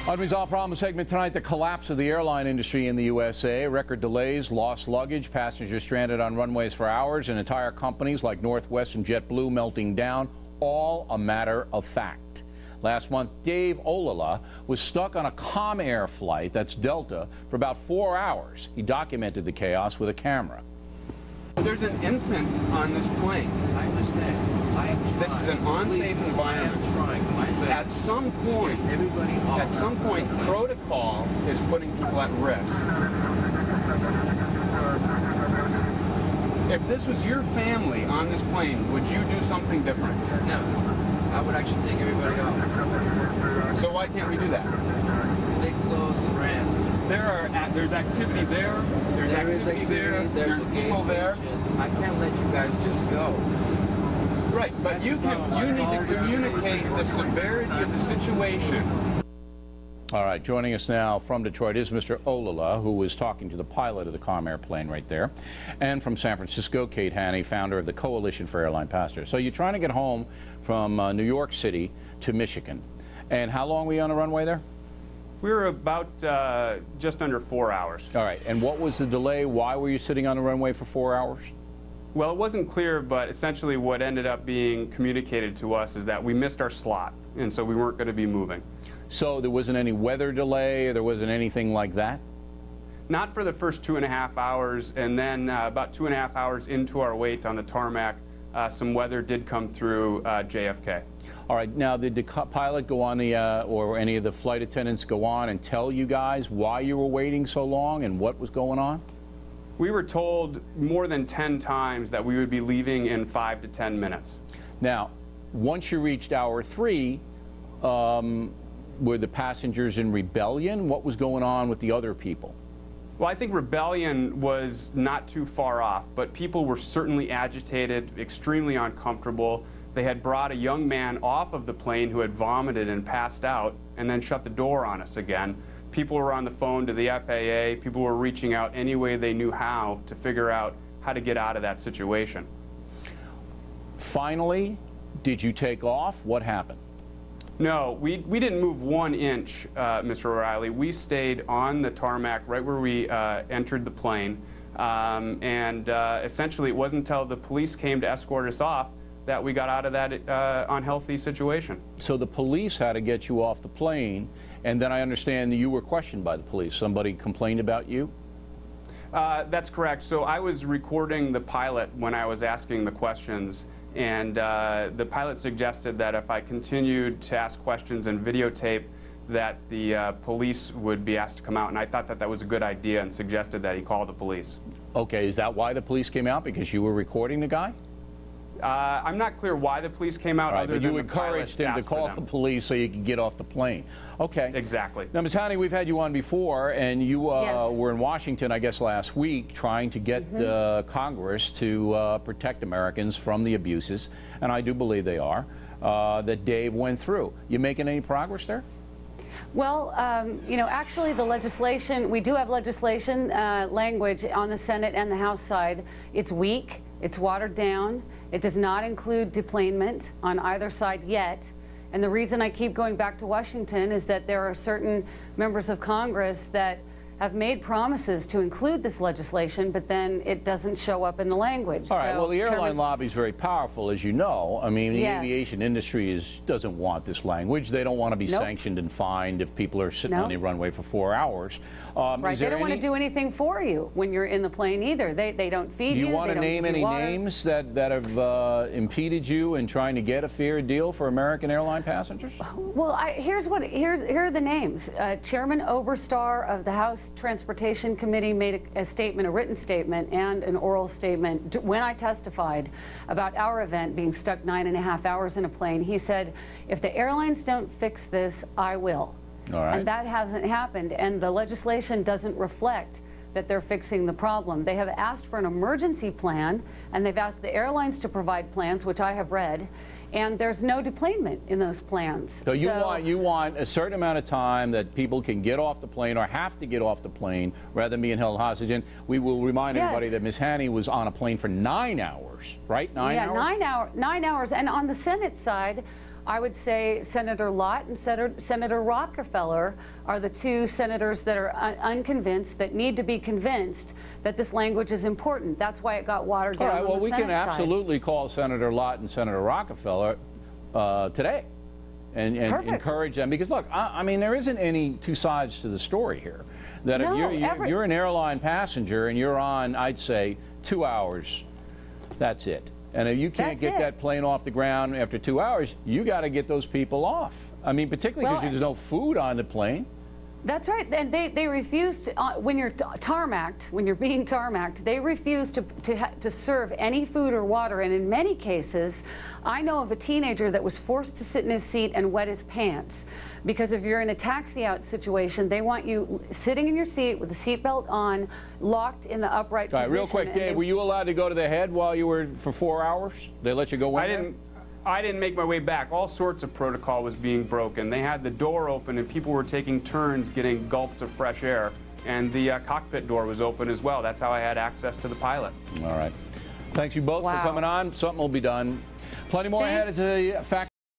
Unresolved Problem segment tonight, the collapse of the airline industry in the USA. Record delays, lost luggage, passengers stranded on runways for hours, and entire companies like Northwest and JetBlue melting down, all a matter of fact. Last month, Dave Olala was stuck on a Comair flight, that's Delta, for about 4 hours. He documented the chaos with a camera. There's an infant on this plane. I understand. I am trying. This is an unsafe environment. I am trying. At some point, protocol is putting people at risk. If this was your family on this plane, would you do something different? No. I would actually take everybody off. So why can't we do that? They closed the ramp. There's activity there. There's people there. I can't let you guys just go. Right, but you need to communicate the severity of the situation. All right, joining us now from Detroit is Mr. Olala, who was talking to the pilot of the Comair plane right there. And from San Francisco, Kate Hanni, founder of the Coalition for Airline Passengers. So you're trying to get home from New York City to Michigan. And how long were you on the runway there? We were about just under 4 hours. All right, and what was the delay? Why were you sitting on the runway for 4 hours? Well, it wasn't clear, but essentially what ended up being communicated to us is that we missed our slot, and so we weren't going to be moving. So there wasn't any weather delay, or there wasn't anything like that? Not for the first 2.5 hours, and then about 2.5 hours into our wait on the tarmac, some weather did come through JFK. All right, now did the pilot go on or any of the flight attendants go on and tell you guys why you were waiting so long and what was going on? We were told more than 10 times that we would be leaving in 5 to 10 minutes. Now, once you reached hour 3, were the passengers in rebellion? What was going on with the other people? Well, I think rebellion was not too far off, but people were certainly agitated, extremely uncomfortable. They had brought a young man off of the plane who had vomited and passed out and then shut the door on us again. People were on the phone to the FAA. People were reaching out any way they knew how to figure out how to get out of that situation. Finally, did you take off? What happened? No, we didn't move 1 inch, Mr. O'Reilly. We stayed on the tarmac right where we entered the plane. Essentially, it wasn't until the police came to escort us off that we got out of that unhealthy situation. So the police had to get you off the plane, and then I understand that you were questioned by the police. Somebody complained about you? That's correct. So I was recording the pilot when I was asking the questions, and the pilot suggested that if I continued to ask questions and videotape, that the police would be asked to come out, and I thought that that was a good idea and suggested that he call the police. Okay, is that why the police came out? Because you were recording the guy? I'm not clear why the police came out, other than you encouraged him to call the police so you could get off the plane. Okay. Exactly. Now, Ms. Hanni, we've had you on before, and you Yes. were in Washington, I guess, last week, trying to get Congress to protect Americans from the abuses, and I do believe they are, that Dave went through. You making any progress there? Well, you know, actually the legislation, we do have legislation language on the Senate and the House side. It's weak, it's watered down, it does not include deplanement on either side yet. And the reason I keep going back to Washington is that there are certain members of Congress that have made promises to include this legislation, but then it doesn't show up in the language. All right, so, well, the airline lobby is very powerful, as you know. I mean, the aviation industry doesn't want this language. They don't want to be sanctioned and fined if people are sitting on the runway for 4 hours. Right, they don't want to do anything for you when you're in the plane either. They don't feed you. Do you want to name any names that have impeded you in trying to get a fair deal for American airline passengers? Well, here are the names. Chairman Oberstar of the House Transportation Committee made a statement, a written statement and an oral statement when I testified about our event being stuck 9.5 hours in a plane. He said, if the airlines don't fix this, I will. All right. And that hasn't happened, and the legislation doesn't reflect that they're fixing the problem. They have asked for an emergency plan, and they've asked the airlines to provide plans, which I have read, and there's no deplanement in those plans. So you want a certain amount of time that people can get off the plane or have to get off the plane rather than being held hostage. And we will remind everybody that Ms. Hanni was on a plane for 9 hours, right? 9 hours? Yeah, 9 hours. And on the Senate side, I would say Senator Lott and Senator Rockefeller are the two senators that are unconvinced, that need to be convinced that this language is important. That's why it got watered down. All right, well, on the we Senate can side. absolutely call Senator Lott and Senator Rockefeller today and encourage them. Because, look, I mean, there isn't any two sides to the story here. That No, if you're an airline passenger and you're on, I'd say, 2 hours, that's it. And if you can't get that plane off the ground after 2 hours, you got to get those people off. I mean, particularly because there's no food on the plane. That's right, and they refuse to, when you're tarmacked, when you're being tarmacked, they refuse to serve any food or water, and in many cases, I know of a teenager that was forced to sit in his seat and wet his pants, because if you're in a taxi-out situation, they want you sitting in your seat with the seatbelt on, locked in the upright position. All right, real quick, Dave, were you allowed to go to the head while you were for 4 hours? They let you go in? I didn't make my way back. All sorts of protocol was being broken. They had the door open and people were taking turns getting gulps of fresh air. And the cockpit door was open as well. That's how I had access to the pilot. All right. Thanks you both for coming on. Something will be done. Plenty more ahead as a fact.